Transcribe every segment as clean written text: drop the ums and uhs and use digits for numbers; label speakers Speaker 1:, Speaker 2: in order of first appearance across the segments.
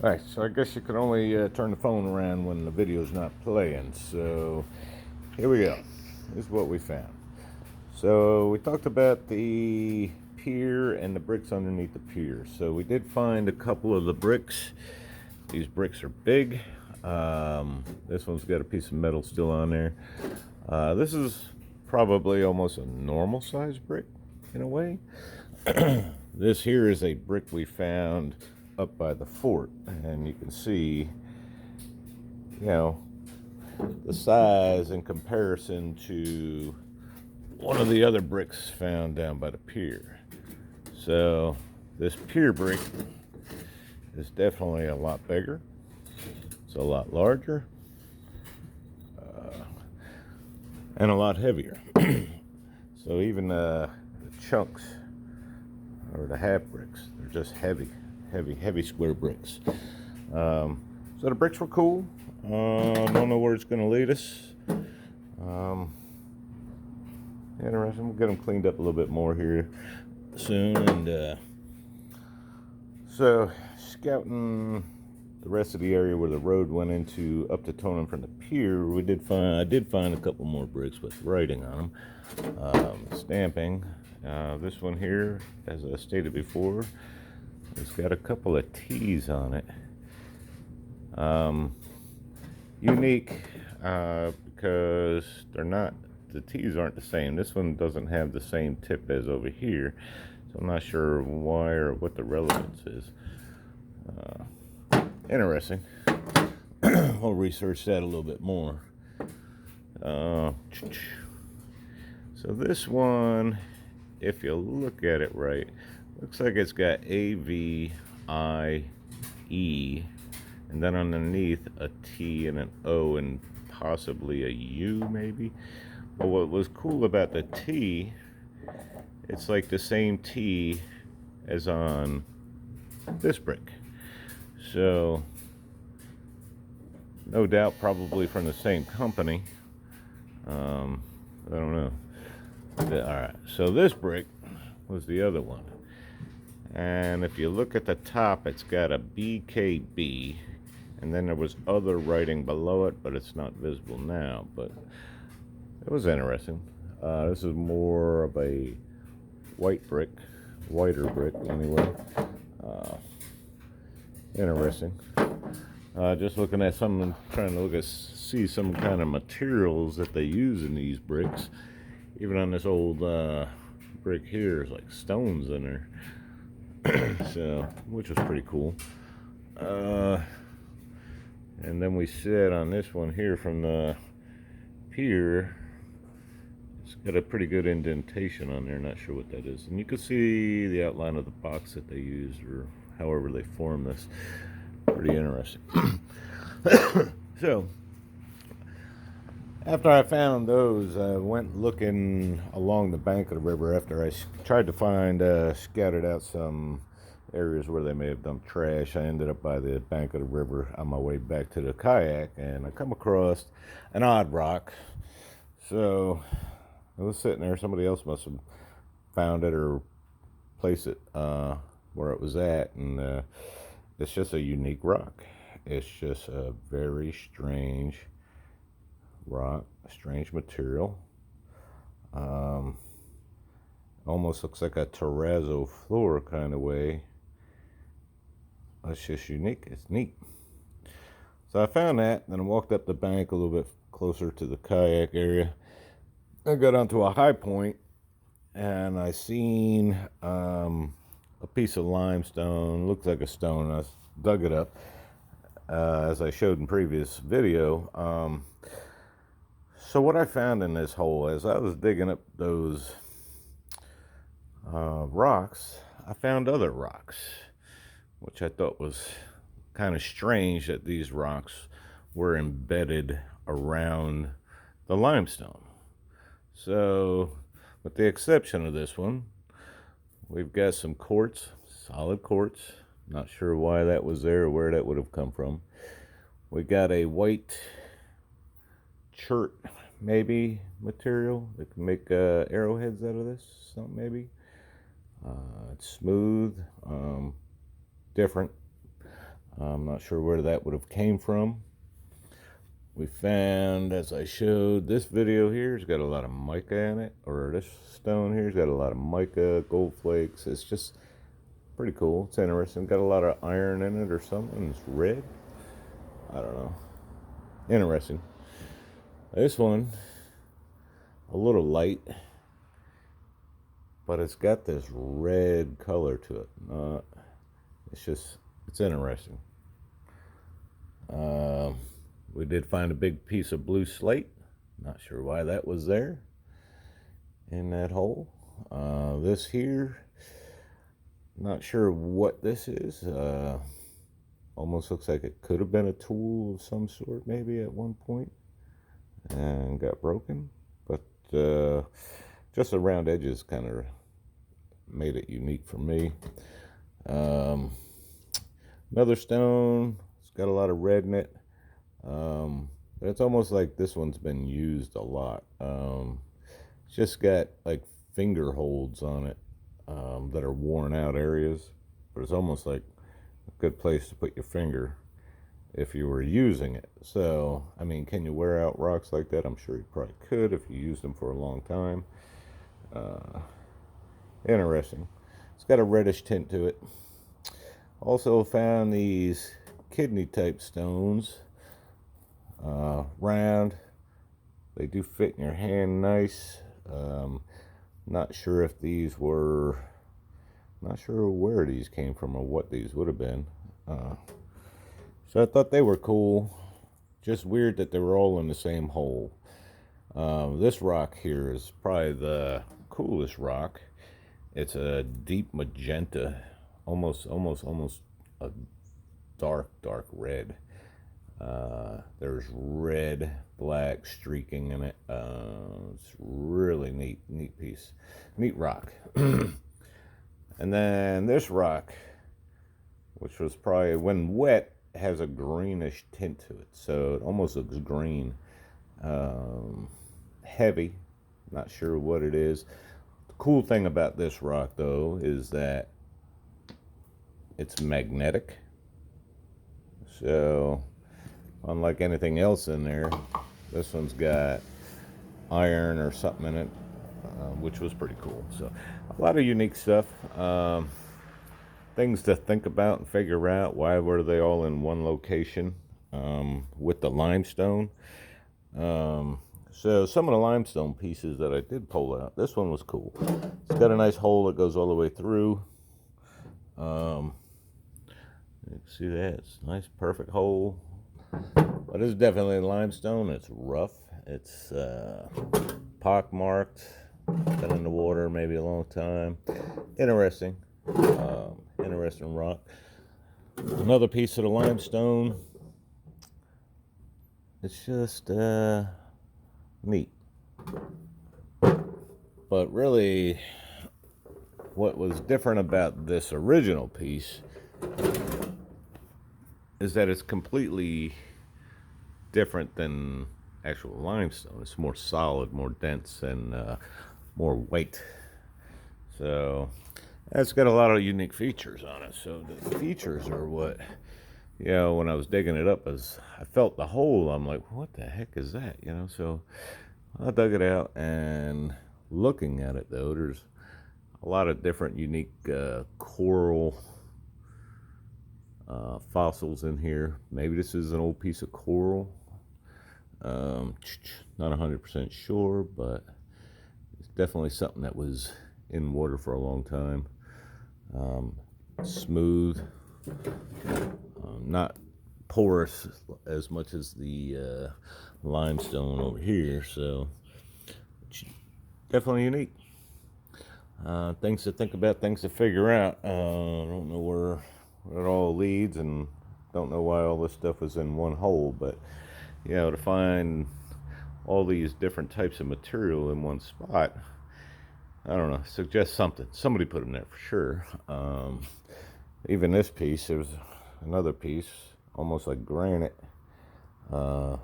Speaker 1: Alright, so I guess you can only turn the phone around when the video's not playing. So here we go. This is what we found. So we talked about the pier and the bricks underneath the pier. So we did find a couple of the bricks. These bricks are big. This one's got a piece of metal still on there. This is probably almost a normal size brick in a way. This here is a brick we found up by the fort, and you can see, you know, the size in comparison to one of the other bricks found down by the pier. So this pier brick is definitely a lot bigger. It's a lot larger and a lot heavier. So even the chunks or the half bricks, they're just heavy square bricks. So the bricks were cool. Don't know where it's going to lead us. Interesting. We'll get them cleaned up a little bit more here soon. And so scouting the rest of the area where the road went into up to Tonyn from the pier, I did find a couple more bricks with writing on them, stamping. This one here, as I stated before, it's got a couple of T's on it. Unique because the T's aren't the same. This one doesn't have the same tip as over here, so I'm not sure why or what the relevance is. Interesting. We'll research that a little bit more. So this one, if you look at it right, looks like it's got AVIE, and then underneath a T and an O and possibly a U maybe. But what was cool about the T, it's like the same T as on this brick. So no doubt probably from the same company. I don't know. Alright, so this brick was the other one. And if you look at the top, it's got a BKB. And then there was other writing below it, but it's not visible now. But it was interesting. This is more of a whiter brick anyway. Interesting. Just looking at some, trying to see some kind of materials that they use in these bricks. Even on this old brick here, there's like stones in there. So, which was pretty cool. And then we said on this one here from the pier, it's got a pretty good indentation on there. Not sure what that is. And you can see the outline of the box that they used, or however they formed this. Pretty interesting. So, after I found those, I went looking along the bank of the river after I tried to find, scouted out some areas where they may have dumped trash. I ended up by the bank of the river on my way back to the kayak, and I come across an odd rock. So it was sitting there. Somebody else must have found it or placed it where it was at, and it's just a unique rock. It's just a very strange rock, a strange material. Almost looks like a terrazzo floor kind of way. It's just unique. It's neat. So I found that, then I walked up the bank a little bit closer to the kayak area. I got onto a high point, and I seen a piece of limestone. Looks like a stone. I dug it up, as I showed in previous video. So what I found in this hole, as I was digging up those rocks, I found other rocks, which I thought was kind of strange that these rocks were embedded around the limestone. So, with the exception of this one, we've got some quartz, solid quartz. Not sure why that was there or where that would have come from. We got a white chert, maybe, material that can make arrowheads out of this, something maybe. It's smooth, different. I'm not sure where that would have came from. We found, as I showed, this video here has got a lot of mica in it, or this stone here's got a lot of mica, gold flakes. It's just pretty cool. It's interesting. Got a lot of iron in it or something. It's red. I don't know. Interesting. This one, a little light, but it's got this red color to it. It's interesting. We did find a big piece of blue slate. Not sure why that was there in that hole. This here, not sure what this is. Almost looks like it could have been a tool of some sort maybe at one point and got broken. But just the round edges kind of made it unique for me. Another stone. It's got a lot of red in it. It's almost like this one's been used a lot. It's just got like finger holds on it that are worn out areas, but it's almost like a good place to put your finger if you were using it. So, I mean, can you wear out rocks like that? I'm sure you probably could if you used them for a long time. Interesting. It's got a reddish tint to it. Also found these kidney type stones. Round. They do fit in your hand nice. Not sure if these were, not sure where these came from or what these would have been. So I thought they were cool. Just weird that they were all in the same hole. This rock here is probably the coolest rock. It's a deep magenta, almost a dark red. There's red, black streaking in it. It's really neat piece, neat rock. And then this rock, which was probably, when wet, has a greenish tint to it, so it almost looks green. Heavy, not sure what it is. The cool thing about this rock, though, is that it's magnetic. So, unlike anything else in there, this one's got iron or something in it, which was pretty cool. So, a lot of unique stuff. Things to think about and figure out. Why were they all in one location with the limestone? So some of the limestone pieces that I did pull out, this one was cool. It's got a nice hole that goes all the way through. You can see that. It's a nice, perfect hole. But it's definitely limestone. It's rough. It's pockmarked. Been in the water maybe a long time. Interesting. Interesting rock. Another piece of the limestone. It's just neat. But really, what was different about this original piece is that it's completely different than actual limestone. It's more solid, more dense, and more weight. So it's got a lot of unique features on it. So the features are what, when I was digging it up, as I felt the hole, I'm like, what the heck is that? So I dug it out, and looking at it, though, there's a lot of different unique coral fossils in here. Maybe this is an old piece of coral. Not 100% sure, but it's definitely something that was in water for a long time. Smooth, not porous as much as the limestone over here, so definitely unique. Things to think about, things to figure out. I don't know where it all leads, and don't know why all this stuff is in one hole, but to find all these different types of material in one spot, I don't know, suggest something. Somebody put them there for sure. Even this piece, there's another piece, almost like granite. Got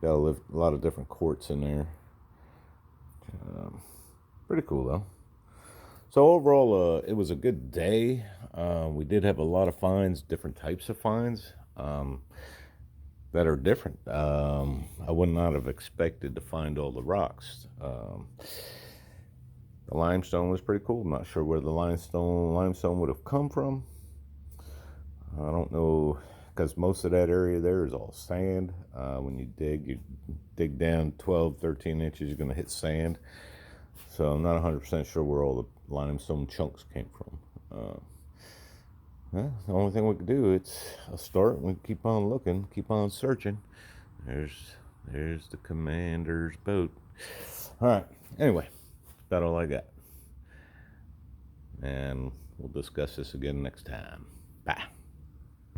Speaker 1: a lot of different quartz in there. Pretty cool, though. So overall, it was a good day. We did have a lot of finds, different types of finds that are different. I would not have expected to find all the rocks. The limestone was pretty cool. I'm not sure where the limestone would have come from. I don't know, because most of that area there is all sand. When you dig down 12, 13 inches, you're going to hit sand. So I'm not 100% sure where all the limestone chunks came from. Well, the only thing we can do, it's a start. We keep on looking, keep on searching. There's the commander's boat. All right. Anyway, that's all I got. And we'll discuss this again next time. Bye.